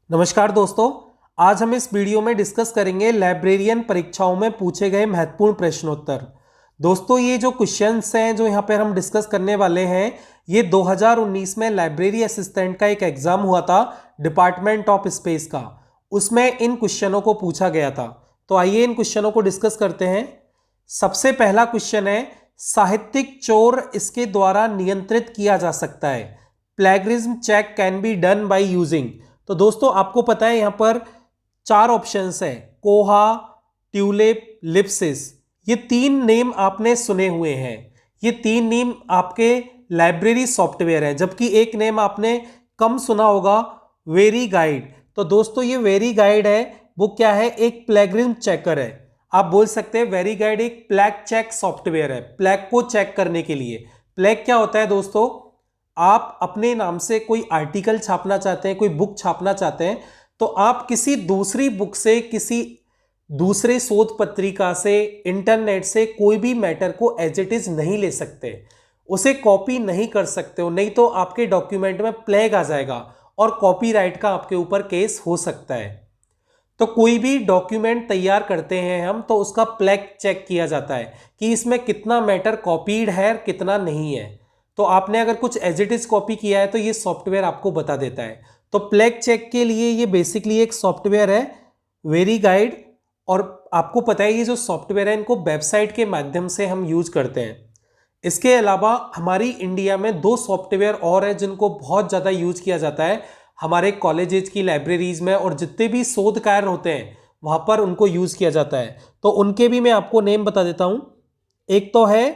नमस्कार दोस्तों। आज हम इस वीडियो में डिस्कस करेंगे लाइब्रेरियन परीक्षाओं में पूछे गए महत्वपूर्ण प्रश्नोत्तर। दोस्तों ये जो क्वेश्चंस हैं जो यहाँ पर हम डिस्कस करने वाले हैं, ये 2019 में लाइब्रेरी असिस्टेंट का एक एग्जाम हुआ था डिपार्टमेंट ऑफ स्पेस का। उसमें इन क्वेश्चनों को पूछा गया था। तो आइए इन क्वेश्चनों को डिस्कस करते हैं। सबसे पहला क्वेश्चन है, साहित्यिक चोर इसके द्वारा नियंत्रित किया जा सकता है। Plagiarism check can be done by using. तो दोस्तों आपको पता है यहां पर चार ऑप्शंस है, कोहा, ट्यूलिप, लिप्सिस। ये तीन नेम आपने सुने हुए हैं। ये तीन नेम आपके लाइब्रेरी सॉफ्टवेयर है, जबकि एक नेम आपने कम सुना होगा, वेरी गाइड। तो दोस्तों ये वेरी गाइड है, वो क्या है, एक प्लेगरिज्म चेकर है। आप बोल सकते हैं वेरी गाइड एक प्लैग चेक सॉफ्टवेयर है, प्लैग को चेक करने के लिए। प्लैग क्या होता है दोस्तों, आप अपने नाम से कोई आर्टिकल छापना चाहते हैं, कोई बुक छापना चाहते हैं, तो आप किसी दूसरी बुक से, किसी दूसरे शोध पत्रिका से, इंटरनेट से कोई भी मैटर को एज इट इज नहीं ले सकते, उसे कॉपी नहीं कर सकते हो, नहीं तो आपके डॉक्यूमेंट में प्लेग आ जाएगा और कॉपीराइट का आपके ऊपर केस हो सकता है। तो कोई भी डॉक्यूमेंट तैयार करते हैं हम, तो उसका प्लेग चेक किया जाता है कि इसमें कितना मैटर कॉपीड है, कितना नहीं है। तो आपने अगर कुछ एज इट इज कॉपी किया है तो ये सॉफ्टवेयर आपको बता देता है। तो प्लेग चेक के लिए ये बेसिकली एक सॉफ्टवेयर है, वेरी गाइड। और आपको पता है ये जो सॉफ्टवेयर है इनको वेबसाइट के माध्यम से हम यूज करते हैं। इसके अलावा हमारी इंडिया में दो सॉफ्टवेयर और है जिनको बहुत ज़्यादा यूज किया जाता है हमारे कॉलेजेस की लाइब्रेरीज में, और जितने भी शोध कार्य होते हैं वहाँ पर उनको यूज किया जाता है। तो उनके भी मैं आपको नेम बता देता हूँ। एक तो है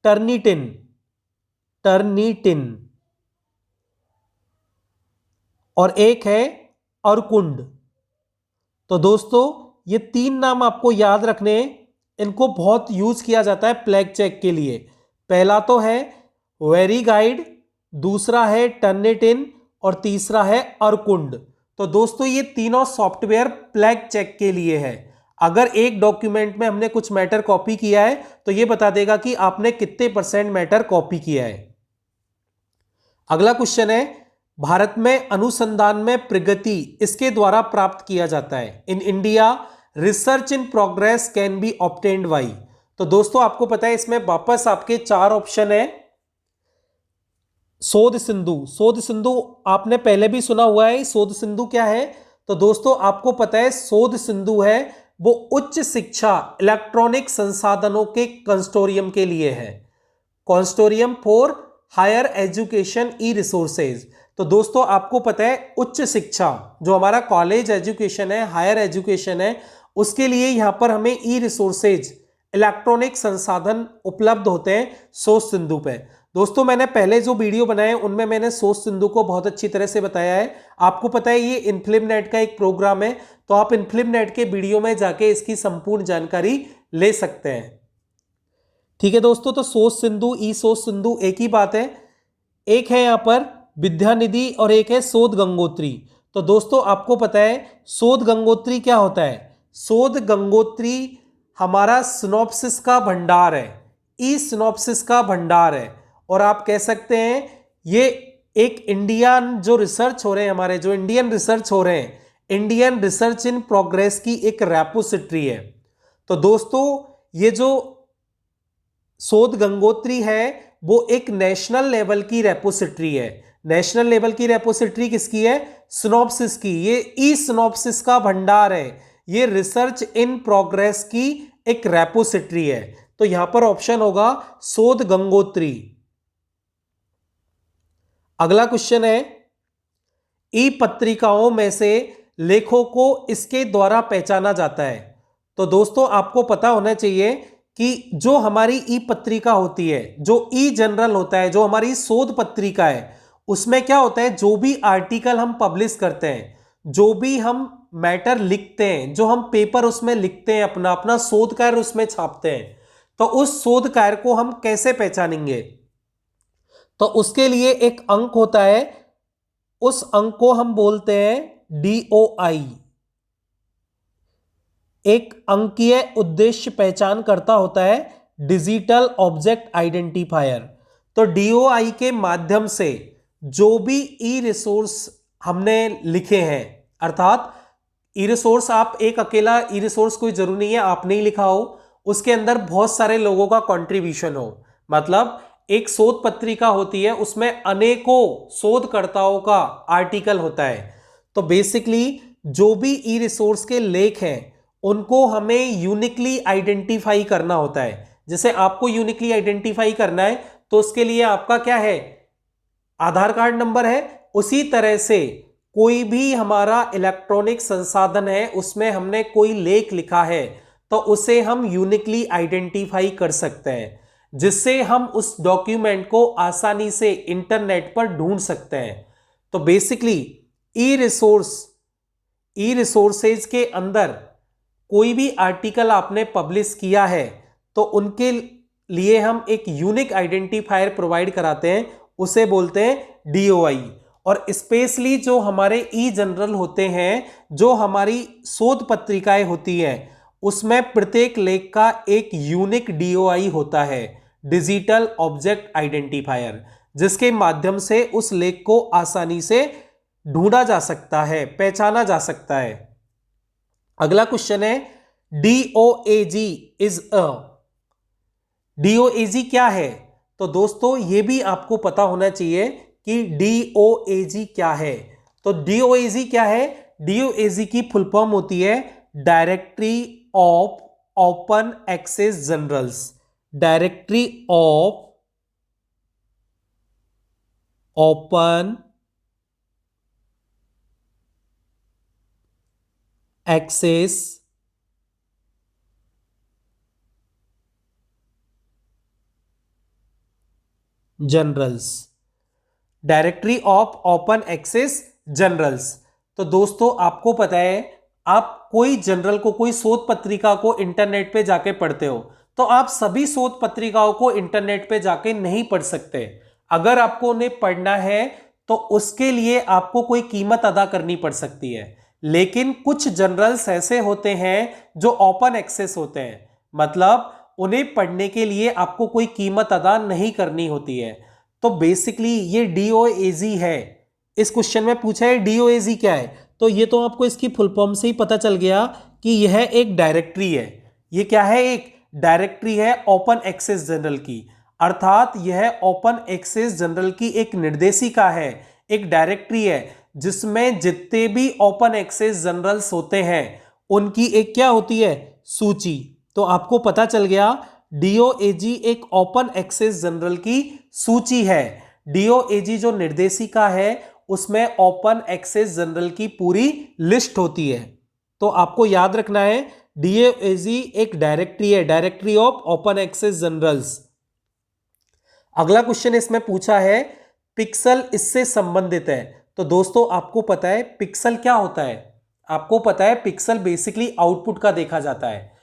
टर्निटिन, टर्निटिन, और एक है अर्कुंड। तो दोस्तों ये तीन नाम आपको याद रखने हैं, इनको बहुत यूज किया जाता है प्लेग चेक के लिए। पहला तो है वेरी गाइड, दूसरा है टर्निटिन और तीसरा है अर्कुंड। तो दोस्तों ये तीनों सॉफ्टवेयर प्लेग चेक के लिए है। अगर एक डॉक्यूमेंट में हमने कुछ मैटर कॉपी किया है तो ये बता देगा कि आपने कितने % मैटर कॉपी किया है। अगला क्वेश्चन है, भारत में अनुसंधान में प्रगति इसके द्वारा प्राप्त किया जाता है। In India research in progress can be obtained by. तो दोस्तों आपको पता है इसमें वापस आपके चार ऑप्शन है। शोध सिंधु, शोध सिंधु आपने पहले भी सुना हुआ है। शोध सिंधु क्या है, तो दोस्तों आपको पता है शोध सिंधु है वो उच्च शिक्षा इलेक्ट्रॉनिक संसाधनों के कंसोर्टियम के लिए है, consortium for higher education e resources. तो दोस्तों आपको पता है उच्च शिक्षा जो हमारा कॉलेज एजुकेशन है, हायर एजुकेशन है, उसके लिए यहां पर हमें ई रिसोर्सेज इलेक्ट्रॉनिक संसाधन उपलब्ध होते हैं शोध सिंधु पे। दोस्तों मैंने पहले जो वीडियो बनाए उनमें मैंने शोध सिंधु को बहुत अच्छी तरह से बताया है। आपको पता है ये इनफिल्मनेट का एक प्रोग्राम है, तो आप इनफिल्मनेट के वीडियो में जाके इसकी संपूर्ण जानकारी ले सकते हैं। ठीक है दोस्तों, तो शोध सिंधु, ई शोध सिंधु एक ही बात है। एक है यहां पर विद्यानिधि और एक है शोध गंगोत्री। तो दोस्तों आपको पता है शोध गंगोत्री क्या होता है, शोध गंगोत्री हमारा सिनॉप्सिस का भंडार है, ई सिनॉप्सिस का भंडार है। और आप कह सकते हैं ये एक इंडियन जो रिसर्च हो रहे हैं, हमारे जो इंडियन रिसर्च हो रहे हैं, इंडियन रिसर्च इन प्रोग्रेस की एक रेपोसिटरी है। तो दोस्तों ये जो शोध गंगोत्री है वो एक नेशनल लेवल की रेपोसिटरी है। नेशनल लेवल की रेपोसिटरी किसकी है, सिनॉप्सिस की। ये ई सिनॉप्सिस का भंडार है, ये रिसर्च इन प्रोग्रेस की एक रेपोसिटरी है। तो यहां पर ऑप्शन होगा शोध गंगोत्री। अगला क्वेश्चन है, ई पत्रिकाओं में से लेखों को इसके द्वारा पहचाना जाता है। तो दोस्तों आपको पता होना चाहिए कि जो हमारी ई पत्रिका होती है, जो ई जर्नल होता है, जो हमारी शोध पत्रिका है, उसमें क्या होता है, जो भी आर्टिकल हम पब्लिश करते हैं, जो भी हम मैटर लिखते हैं, जो हम पेपर उसमें लिखते हैं, अपना अपना शोध कार्य उसमें छापते हैं, तो उस शोध कार्य को हम कैसे पहचानेंगे। तो उसके लिए एक अंक होता है, उस अंक को हम बोलते हैं DOI, एक अंकीय उद्देश्य पहचान करता होता है, डिजिटल ऑब्जेक्ट आइडेंटिफायर। तो DOI के माध्यम से जो भी ई रिसोर्स हमने लिखे हैं, अर्थात ई रिसोर्स, आप एक अकेला ई रिसोर्स कोई जरूरी नहीं है आपने ही लिखा हो, उसके अंदर बहुत सारे लोगों का कंट्रीब्यूशन हो। मतलब एक शोध पत्रिका होती है, उसमें अनेकों शोधकर्ताओं का आर्टिकल होता है। तो बेसिकली जो भी ई रिसोर्स के लेख हैं उनको हमें यूनिकली आइडेंटिफाई करना होता है। जैसे आपको यूनिकली आइडेंटिफाई करना है तो उसके लिए आपका क्या है, आधार कार्ड नंबर है। उसी तरह से कोई भी हमारा इलेक्ट्रॉनिक संसाधन है, उसमें हमने कोई लेख लिखा है तो उसे हम यूनिकली आइडेंटिफाई कर सकते हैं, जिससे हम उस डॉक्यूमेंट को आसानी से इंटरनेट पर ढूंढ सकते हैं। तो बेसिकली ई रिसोर्सेज के अंदर कोई भी आर्टिकल आपने पब्लिश किया है तो उनके लिए हम एक यूनिक आइडेंटिफायर प्रोवाइड कराते हैं, उसे बोलते हैं डीओआई। और स्पेशली जो हमारे ई जनरल होते हैं, जो हमारी शोध पत्रिकाएं होती हैं, उसमें प्रत्येक लेख का एक यूनिक डीओआई होता है, डिजिटल ऑब्जेक्ट आइडेंटिफायर, जिसके माध्यम से उस लेख को आसानी से ढूंढा जा सकता है, पहचाना जा सकता है। अगला क्वेश्चन है डीओएजी इज अ, डीओएजी क्या है? तो दोस्तों ये भी आपको पता होना चाहिए कि डीओएजी क्या है। तो डीओएजी क्या है? डीओएजी की फुल फॉर्म होती है directory of open access journals. Directory of open access journals. Directory of open access journals. तो दोस्तों आपको पता है, आप कोई जर्नल को, कोई शोध पत्रिका को इंटरनेट पे जाके पढ़ते हो तो आप सभी शोध पत्रिकाओं को इंटरनेट पे जाके नहीं पढ़ सकते। अगर आपको उन्हें पढ़ना है तो उसके लिए आपको कोई कीमत अदा करनी पड़ सकती है। लेकिन कुछ जर्नल्स ऐसे होते हैं जो ओपन एक्सेस होते हैं, मतलब उन्हें पढ़ने के लिए आपको कोई कीमत अदा नहीं करनी होती है। तो बेसिकली ये डीओएजी है। इस क्वेश्चन में पूछा है डीओएजी क्या है, तो ये तो आपको इसकी फुल फॉर्म से ही पता चल गया कि यह एक डायरेक्टरी है। ये क्या है? एक डायरेक्टरी है ओपन एक्सेस जर्नल की, अर्थात यह ओपन एक्सेस जर्नल की एक निर्देशिका है, एक डायरेक्टरी है जिसमें जितने भी ओपन एक्सेस जर्नल्स होते हैं उनकी एक क्या होती है? सूची। तो आपको पता चल गया डीओएजी एक ओपन एक्सेस जर्नल की सूची है। डीओएजी जो निर्देशिका है उसमें ओपन एक्सेस जर्नल की पूरी लिस्ट होती है। तो आपको याद रखना है डीओएजी एक डायरेक्टरी है, directory of open access journals. अगला क्वेश्चन इसमें पूछा है पिक्सल इससे संबंधित है। तो दोस्तों आपको पता है पिक्सल क्या होता है? आपको पता है पिक्सल बेसिकली आउटपुट का देखा जाता है।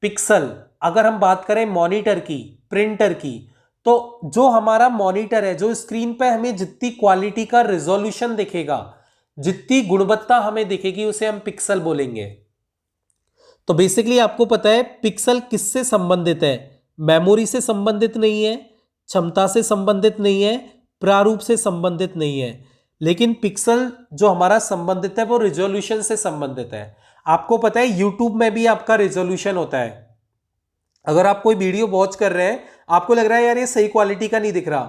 पिक्सल, अगर हम बात करें मॉनिटर की, प्रिंटर की, तो जो हमारा मॉनिटर है, जो स्क्रीन पे हमें जितनी क्वालिटी का रिजोल्यूशन दिखेगा, जितनी गुणवत्ता हमें दिखेगी, उसे हम पिक्सल बोलेंगे। तो बेसिकली आपको पता है पिक्सल किससे संबंधित है? मेमोरी से संबंधित नहीं है, क्षमता से संबंधित नहीं है, प्रारूप से संबंधित नहीं है, लेकिन पिक्सल जो हमारा संबंधित है वो रिजोल्यूशन से संबंधित है। आपको पता है यूट्यूब में भी आपका रिजोल्यूशन होता है। अगर आप कोई वीडियो वॉच कर रहे हैं, आपको लग रहा है यार ये सही क्वालिटी का नहीं दिख रहा,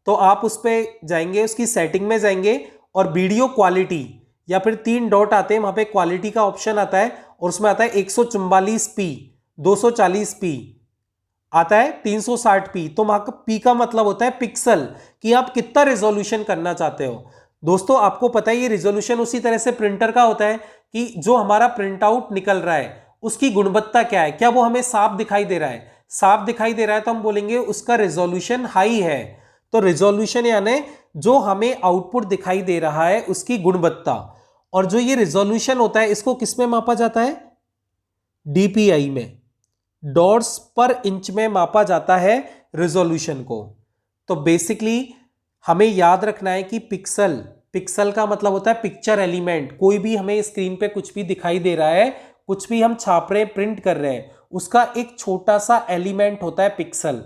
तो आप उस पर जाएंगे, उसकी सेटिंग में जाएंगे और वीडियो क्वालिटी, या फिर 3 डॉट आते हैं, वहां पे क्वालिटी का ऑप्शन आता है और उसमें आता है 144p, 240p, आता है 360p। तो वहां का p का मतलब होता है पिक्सल, कि आप कितना रेजोल्यूशन करना चाहते हो। दोस्तों आपको पता है ये रेजोल्यूशन उसी तरह से प्रिंटर का होता है कि जो हमारा प्रिंट आउट निकल रहा है उसकी गुणवत्ता क्या है, क्या वो हमें साफ दिखाई दे रहा है? साफ दिखाई दे रहा है तो हम बोलेंगे उसका रेजोल्यूशन हाई है। तो रेजोल्यूशन यानी जो हमें आउटपुट दिखाई दे रहा है उसकी गुणवत्ता। और जो ये रेजोल्यूशन होता है इसको किस में मापा जाता है? डीपीआई में, डॉट्स पर इंच में मापा जाता है रेजोल्यूशन को। तो बेसिकली हमें याद रखना है कि पिक्सल का मतलब होता है पिक्चर एलिमेंट। कोई भी हमें स्क्रीन पे कुछ भी दिखाई दे रहा है, कुछ भी हम छाप रहे हैं, प्रिंट कर रहे हैं, उसका एक छोटा सा एलिमेंट होता है पिक्सल।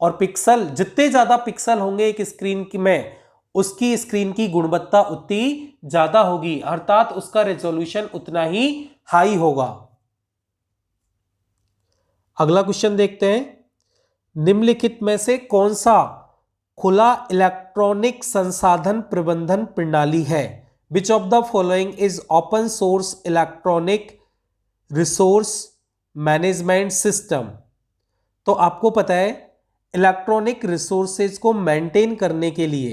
और पिक्सल, जितने ज्यादा पिक्सल होंगे एक स्क्रीन में, उसकी स्क्रीन की गुणवत्ता उतनी ज्यादा होगी, अर्थात उसका रेजोल्यूशन उतना ही हाई होगा। अगला क्वेश्चन देखते हैं, निम्नलिखित में से कौन सा खुला इलेक्ट्रॉनिक संसाधन प्रबंधन प्रणाली है? Which of the following is open source electronic resource management system? तो आपको पता है इलेक्ट्रॉनिक रिसोर्सेज को मेंटेन करने के लिए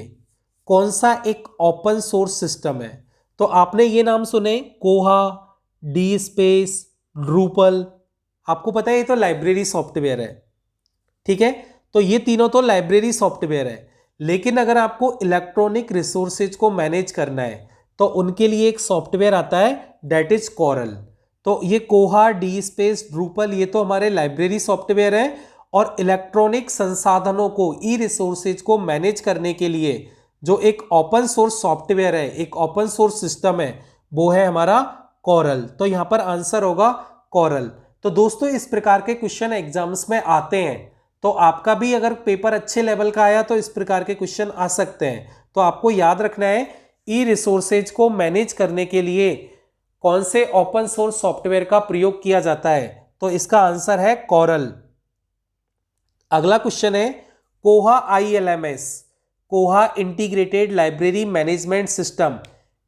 कौन सा एक ओपन सोर्स सिस्टम है? तो आपने ये नाम सुने, कोहा, डी स्पेस, ड्रूपल। आपको पता है ये तो लाइब्रेरी सॉफ्टवेयर है, ठीक है। तो ये तीनों तो लाइब्रेरी सॉफ्टवेयर है, लेकिन अगर आपको इलेक्ट्रॉनिक रिसोर्सेज को मैनेज करना है तो उनके लिए एक सॉफ्टवेयर आता है, दैट इज कोरल। तो ये कोहा, डी स्पेस, ड्रूपल ये तो हमारे लाइब्रेरी सॉफ्टवेयर है, और इलेक्ट्रॉनिक संसाधनों को, ई रिसोर्सेज को मैनेज करने के लिए जो एक ओपन सोर्स सॉफ्टवेयर है, एक ओपन सोर्स सिस्टम है, वो है हमारा कोरल। तो यहां पर आंसर होगा कोरल। तो दोस्तों इस प्रकार के क्वेश्चन एग्जाम्स में आते हैं, तो आपका भी अगर पेपर अच्छे लेवल का आया तो इस प्रकार के क्वेश्चन आ सकते हैं। तो आपको याद रखना है ई रिसोर्सेज को मैनेज करने के लिए कौन से ओपन सोर्स सॉफ्टवेयर का प्रयोग किया जाता है? तो इसका आंसर है कोरल। अगला क्वेश्चन है, कोहा ILMS, कोहा इंटीग्रेटेड लाइब्रेरी मैनेजमेंट सिस्टम,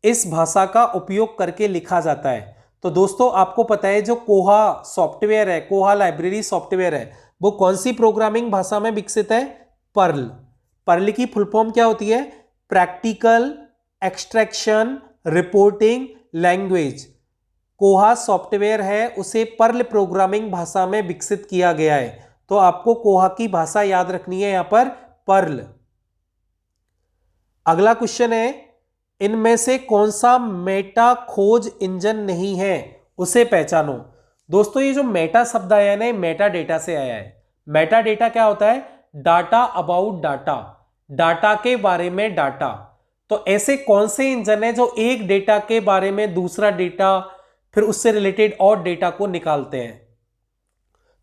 इस भाषा का उपयोग करके लिखा जाता है। तो दोस्तों आपको पता है जो कोहा सॉफ्टवेयर है, कोहा लाइब्रेरी सॉफ्टवेयर है, वो कौन सी प्रोग्रामिंग भाषा में विकसित है? पर्ल। पर्ल की फुल फॉर्म क्या होती है? Practical extraction reporting language. कोहा सॉफ्टवेयर है उसे पर्ल प्रोग्रामिंग भाषा में विकसित किया गया है। तो आपको कोहा की भाषा याद रखनी है यहां पर, पर्ल। अगला क्वेश्चन है, इनमें से कौन सा मेटा खोज इंजन नहीं है, उसे पहचानो। दोस्तों ये जो मेटा शब्द आया है ना, मेटा डेटा से आया है। मेटा डेटा क्या होता है? डाटा अबाउट डाटा, डाटा के बारे में डाटा। तो ऐसे कौन से इंजन है जो एक डेटा के बारे में दूसरा डेटा, फिर उससे रिलेटेड और डेटा को निकालते हैं?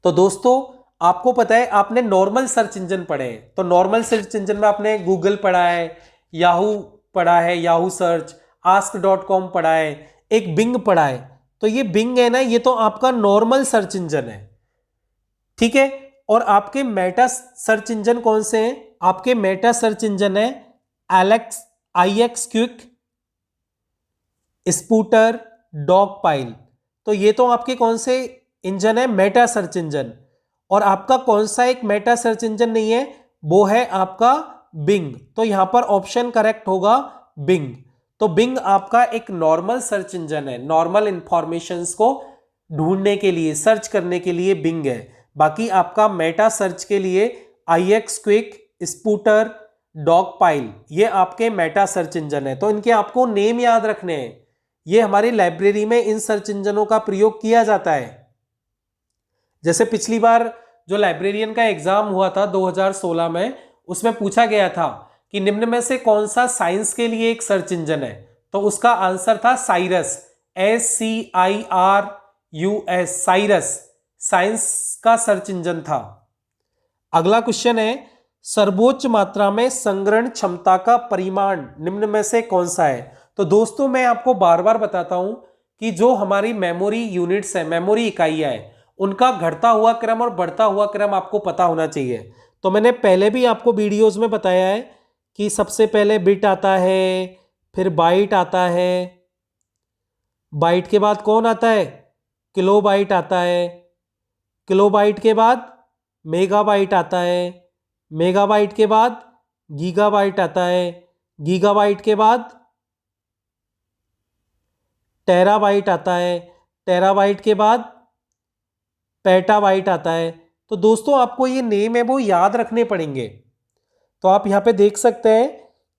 तो दोस्तों आपको पता है, आपने नॉर्मल सर्च इंजन पढ़े हैं, तो नॉर्मल सर्च इंजन में आपने गूगल पढ़ा है, याहू पढ़ा है, याहू सर्च, ask.com पढ़ा है, एक बिंग पढ़ा है। तो ये बिंग है ना, ये तो आपका नॉर्मल सर्च इंजन है, ठीक है। और आपके मेटा सर्च इंजन कौन से हैं? आपके मेटा सर्च इंजन है IX क्विक, स्पूटर, डॉग पाइल। तो ये तो आपके कौन से इंजन है? Meta search engine. और आपका कौन सा एक मेटा सर्च इंजन नहीं है? वो है आपका बिंग। तो यहां पर ऑप्शन करेक्ट होगा बिंग। तो बिंग आपका एक नॉर्मल सर्च इंजन है, नॉर्मल इंफॉर्मेशंस को ढूंढने के लिए, सर्च करने के लिए बिंग है। बाकी आपका मेटा सर्च के लिए IX क्विक, स्पूटर, डॉग पाइल, ये आपके मेटा सर्च इंजन है। तो इनके आपको नेम याद रखने हैं। ये हमारी लाइब्रेरी में इन सर्च इंजनों का प्रयोग किया जाता है। जैसे पिछली बार जो लाइब्रेरियन का एग्जाम हुआ था 2016 में, उसमें पूछा गया था कि निम्न में से कौन सा साइंस के लिए एक सर्च इंजन है? तो उसका आंसर था साइरस, SCIRUS, साइरस साइंस का सर्च इंजन था। अगला क्वेश्चन है, सर्वोच्च मात्रा में संग्रहण क्षमता का परिमाण निम्न में से कौन सा है? तो दोस्तों मैं आपको बार बार बताता हूं कि जो हमारी मेमोरी यूनिट्स है, मेमोरी इकाइयां हैं, उनका घटता हुआ क्रम और बढ़ता हुआ क्रम आपको पता होना चाहिए। तो मैंने पहले भी आपको वीडियोस में बताया है कि सबसे पहले बिट आता है, फिर बाइट आता है, बाइट के बाद कौन आता है? किलोबाइट आता है, किलोबाइट के बाद मेगाबाइट आता है, मेगाबाइट के बाद गीगाबाइट आता है, गीगाबाइट के बाद टेराबाइट आता है, टेराबाइट के बाद पेटाबाइट आता है। तो दोस्तों आपको ये नेम है वो याद रखने पड़ेंगे। तो आप यहाँ पे देख सकते हैं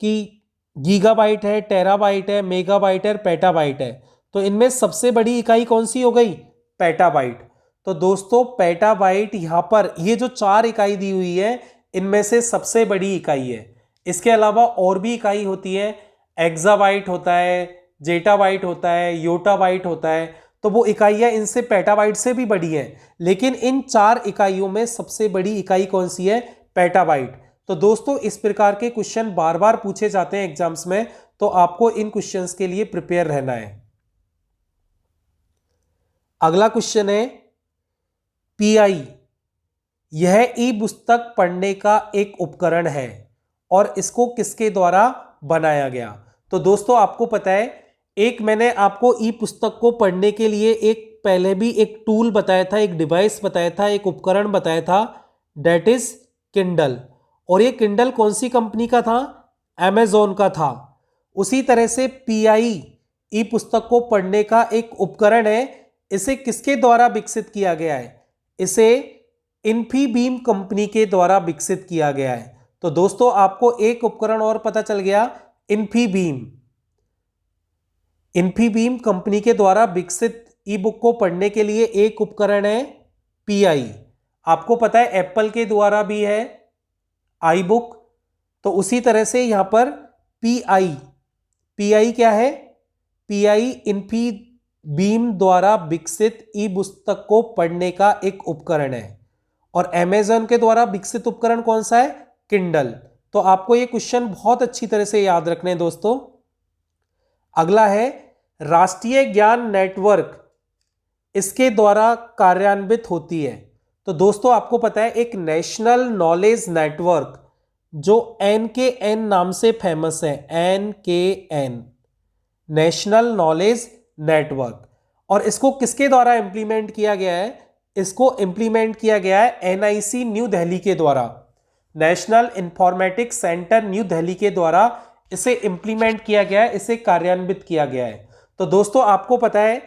कि गीगाबाइट है, टेराबाइट है, मेगाबाइट है, पेटाबाइट है। तो इनमें सबसे बड़ी इकाई कौन सी हो गई? पेटाबाइट। तो दोस्तों पेटाबाइट यहाँ पर ये जो 4 इकाई दी हुई है, इनमें से सबसे बड़ी इकाई है। इसके अलावा और भी इकाई होती है, एक्साबाइट होता है, जेटाबाइट होता है, योटाबाइट होता है। तो वो इकाइयां इनसे पेटाबाइट से भी बड़ी है, लेकिन इन 4 इकाइयों में सबसे बड़ी इकाई कौन सी है? पेटाबाइट। तो दोस्तों इस प्रकार के क्वेश्चन बार बार पूछे जाते हैं एग्जाम्स में, तो आपको इन क्वेश्चंस के लिए प्रिपेयर रहना है। अगला क्वेश्चन है पीआई। यह ई पुस्तक पढ़ने का एक उपकरण है और इसको किसके द्वारा बनाया गया? तो दोस्तों आपको पता है, एक मैंने आपको ई पुस्तक को पढ़ने के लिए एक पहले भी एक टूल बताया था, एक डिवाइस बताया था, एक उपकरण बताया था, डेट इज किंडल। और ये किंडल कौन सी कंपनी का था? अमेजोन का था। उसी तरह से पीआई ई पुस्तक को पढ़ने का एक उपकरण है। इसे किसके द्वारा विकसित किया गया है? इसे इन्फीबीम कंपनी के द्वारा विकसित किया गया है। तो दोस्तों आपको एक उपकरण और पता चल गया, इन्फीबीम। इन्फीबीम कंपनी के द्वारा विकसित ई बुक को पढ़ने के लिए एक उपकरण है पीआई। आपको पता है एप्पल के द्वारा भी है आई बुक, तो उसी तरह से यहां पर पीआई क्या है? पीआई इन्फीबीम द्वारा विकसित ई पुस्तक को पढ़ने का एक उपकरण है। और अमेज़न के द्वारा विकसित उपकरण कौन सा है? किंडल। तो आपको ये क्वेश्चन बहुत अच्छी तरह से याद रखने हैं दोस्तों। अगला है राष्ट्रीय ज्ञान नेटवर्क, इसके द्वारा कार्यान्वित होती है। तो दोस्तों आपको पता है एक नेशनल नॉलेज नेटवर्क जो NKN नाम से फेमस है, NKN नेशनल नॉलेज नेटवर्क। और इसको किसके द्वारा इंप्लीमेंट किया गया है? इसको इंप्लीमेंट किया गया है NIC न्यू दिल्ली के द्वारा, national informatics centre new Delhi के द्वारा इसे इंप्लीमेंट किया गया है, इसे कार्यान्वित किया गया है। तो दोस्तों आपको पता है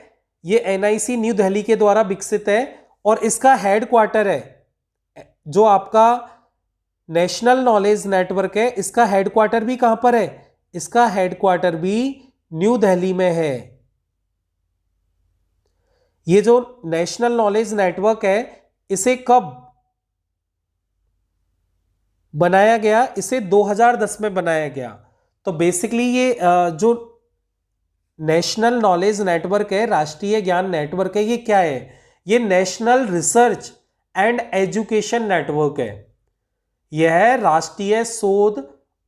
ये NIC न्यू दिल्ली के द्वारा विकसित है और इसका हेडक्वार्टर है, जो आपका नेशनल नॉलेज नेटवर्क है, इसका हेडक्वार्टर भी कहां पर है? इसका हेडक्वार्टर भी न्यू दिल्ली में है। ये जो नेशनल नॉलेज नेटवर्क है इसे कब बनाया गया? इसे 2010 में बनाया गया। तो बेसिकली ये जो नेशनल नॉलेज नेटवर्क है, राष्ट्रीय ज्ञान नेटवर्क है, ये क्या है? ये national research and education network है। यह राष्ट्रीय शोध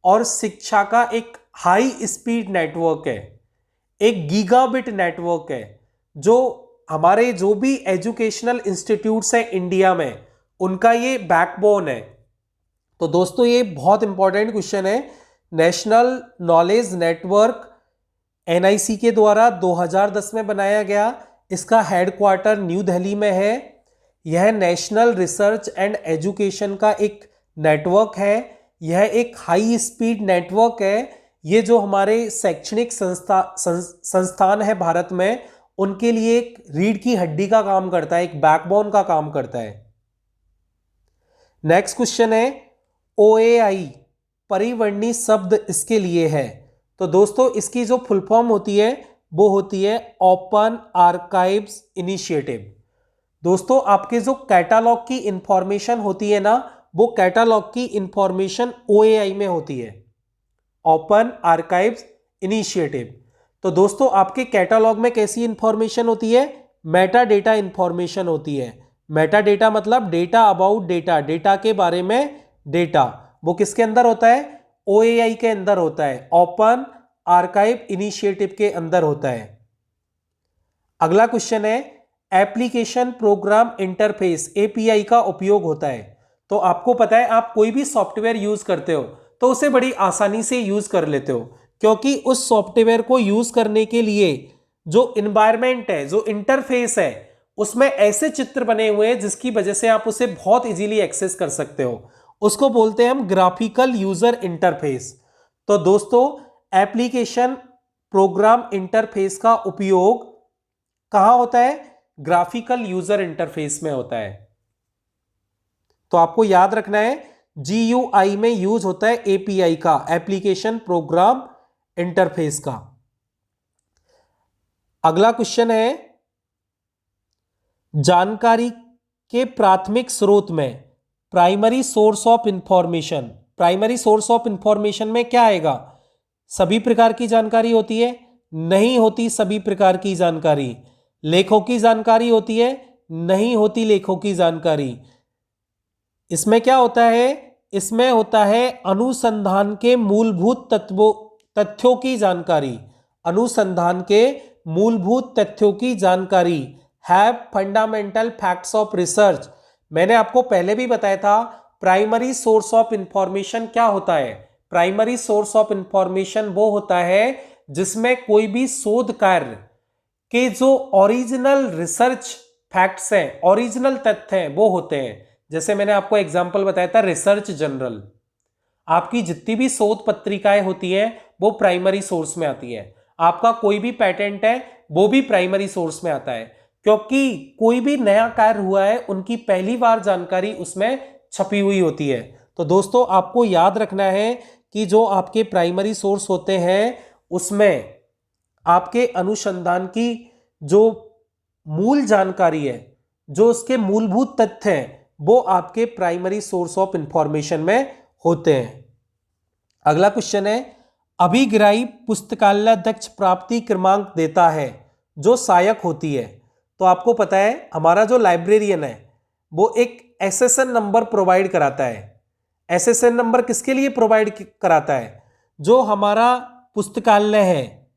और शिक्षा का एक हाई स्पीड नेटवर्क है, एक गीगाबिट नेटवर्क है, जो हमारे जो भी एजुकेशनल इंस्टीट्यूट्स हैं इंडिया में उनका ये बैकबोन है। तो दोस्तों ये बहुत इंपॉर्टेंट क्वेश्चन है। नेशनल नॉलेज नेटवर्क NIC के द्वारा 2010 में बनाया गया, इसका हेडक्वार्टर न्यू दिल्ली में है। यह नेशनल रिसर्च एंड एजुकेशन का एक नेटवर्क है, यह एक हाई स्पीड नेटवर्क है। ये जो हमारे शैक्षणिक संस्थान है भारत में, उनके लिए एक रीढ़ की हड्डी का काम करता है, एक बैकबोन का काम करता है। नेक्स्ट क्वेश्चन है OAI परिवर्णी शब्द इसके लिए है। तो दोस्तों इसकी जो फुल फॉर्म होती है वो होती है ओपन आर्काइव्स इनिशिएटिव। दोस्तों आपके जो कैटालॉग की इंफॉर्मेशन होती है ना, वो कैटालॉग की इंफॉर्मेशन OAI में होती है, ओपन आर्काइव्स इनिशिएटिव। तो दोस्तों आपके कैटालॉग में कैसी इंफॉर्मेशन होती है? मेटा डेटा इंफॉर्मेशन होती है। मेटा डेटा मतलब डेटा अबाउट डेटा, डेटा के बारे में डेटा, वो किसके अंदर होता है? OAI के अंदर होता है, ओपन आर्काइव इनिशिएटिव के अंदर होता है। अगला क्वेश्चन है एप्लीकेशन प्रोग्राम इंटरफेस API का उपयोग होता है। तो आपको पता है आप कोई भी सॉफ्टवेयर यूज करते हो तो उसे बड़ी आसानी से यूज कर लेते हो, क्योंकि उस सॉफ्टवेयर को यूज करने के लिए जो इन्वायरमेंट है, जो इंटरफेस है, उसमें ऐसे चित्र बने हुए हैं जिसकी वजह से आप उसे बहुत इजीली एक्सेस कर सकते हो। उसको बोलते हैं हम ग्राफिकल यूजर इंटरफेस। तो दोस्तों एप्लीकेशन प्रोग्राम इंटरफेस का उपयोग कहां होता है? ग्राफिकल यूजर इंटरफेस में होता है। तो आपको याद रखना है GUI में यूज होता है API का, एप्लीकेशन प्रोग्राम इंटरफेस का। अगला क्वेश्चन है जानकारी के प्राथमिक स्रोत में primary source of information. Primary source of information में क्या आएगा? सभी प्रकार की जानकारी होती है? नहीं होती सभी प्रकार की जानकारी। लेखों की जानकारी होती है? नहीं होती लेखों की जानकारी। इसमें क्या होता है? इसमें होता है अनुसंधान के मूलभूत तथ्यों की जानकारी। अनुसंधान के मूलभूत तथ्यों की जानकारी, have fundamental facts of research. मैंने आपको पहले भी बताया था प्राइमरी सोर्स ऑफ इंफॉर्मेशन क्या होता है। प्राइमरी सोर्स ऑफ इंफॉर्मेशन वो होता है जिसमें कोई भी शोध कार्य के जो ओरिजिनल रिसर्च फैक्ट्स हैं, ओरिजिनल तथ्य हैं, वो होते हैं। जैसे मैंने आपको एग्जांपल बताया था रिसर्च जर्नल। आपकी जितनी भी शोध पत्रिकाएं होती हैं वो प्राइमरी सोर्स में आती है। आपका कोई भी पेटेंट है वो भी प्राइमरी सोर्स में आता है, क्योंकि कोई भी नया कार्य हुआ है उनकी पहली बार जानकारी उसमें छपी हुई होती है। तो दोस्तों आपको याद रखना है कि जो आपके प्राइमरी सोर्स होते हैं उसमें आपके अनुसंधान की जो मूल जानकारी है, जो उसके मूलभूत तथ्य हैं, वो आपके प्राइमरी सोर्स ऑफ इंफॉर्मेशन में होते हैं। अगला क्वेश्चन है, अभिग्राही पुस्तकालय अध्यक्ष प्राप्ति क्रमांक देता है जो सहायक होती है। तो आपको पता है हमारा जो लाइब्रेरियन है वो एक एसएसएन नंबर प्रोवाइड कराता है। एसएसएन नंबर किसके लिए प्रोवाइड कराता है? जो हमारा पुस्तकालय है,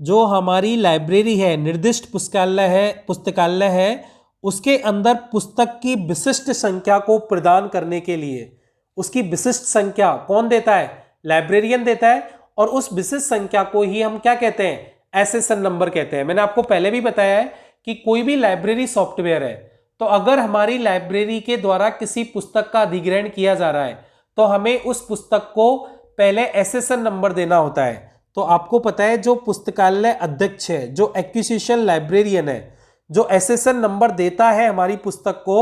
जो हमारी लाइब्रेरी है, निर्दिष्ट पुस्तकालय है, उसके अंदर पुस्तक की विशिष्ट संख्या को प्रदान करने के लिए। उसकी विशिष्ट संख्या कौन देता है? लाइब्रेरियन देता है। और उस विशिष्ट संख्या को ही हम क्या कहते हैं? एसएसएन नंबर कहते हैं। मैंने आपको पहले भी बताया है कि कोई भी लाइब्रेरी सॉफ्टवेयर है, तो अगर हमारी लाइब्रेरी के द्वारा किसी पुस्तक का अधिग्रहण किया जा रहा है तो हमें उस पुस्तक को पहले एसएसएन नंबर देना होता है। तो आपको पता है जो पुस्तकालय अध्यक्ष है, जो एक्विजिशन लाइब्रेरियन है, जो एसएसएन नंबर देता है हमारी पुस्तक को,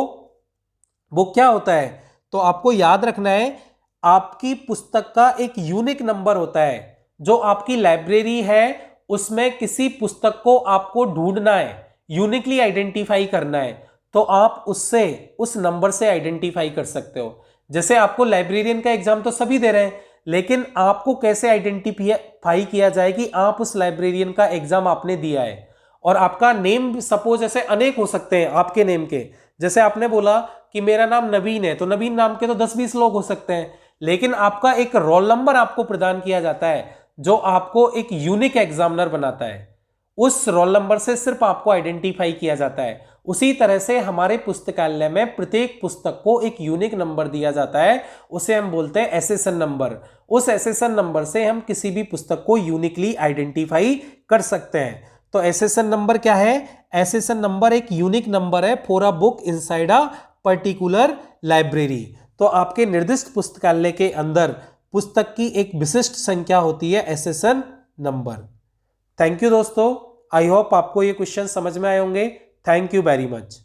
वो क्या होता है? तो आपको याद रखना है आपकी पुस्तक का एक यूनिक नंबर होता है। जो आपकी लाइब्रेरी है उसमें किसी पुस्तक को आपको ढूंढना है, यूनिकली आइडेंटिफाई करना है, तो आप उससे उस नंबर से आइडेंटिफाई कर सकते हो। जैसे आपको लाइब्रेरियन का एग्जाम तो सभी दे रहे हैं, लेकिन आपको कैसे आइडेंटिफाई किया जाए कि आप उस लाइब्रेरियन का एग्जाम आपने दिया है। और आपका नेम सपोज ऐसे अनेक हो सकते हैं आपके नेम के। जैसे आपने बोला कि मेरा नाम नवीन है, तो नवीन नाम के तो 10-20 लोग हो सकते हैं, लेकिन आपका एक रोल नंबर आपको प्रदान किया जाता है जो आपको एक यूनिक एग्जामिनर बनाता है। उस रोल नंबर से सिर्फ आपको आइडेंटिफाई किया जाता है। उसी तरह से हमारे पुस्तकालय में प्रत्येक पुस्तक को एक यूनिक नंबर दिया जाता है, उसे हम बोलते हैं एसएसएन नंबर। उस एसएसएन नंबर से हम किसी भी पुस्तक को यूनिकली आइडेंटिफाई कर सकते हैं। तो एसएसएन नंबर क्या है? एसएसएन नंबर एक यूनिक नंबर है for a book inside a particular library. तो आपके निर्दिष्ट पुस्तकालय के अंदर पुस्तक की एक विशिष्ट संख्या होती है एसएसएन नंबर। थैंक यू दोस्तों, आई होप आपको ये क्वेश्चन समझ में आए होंगे। Thank you very much.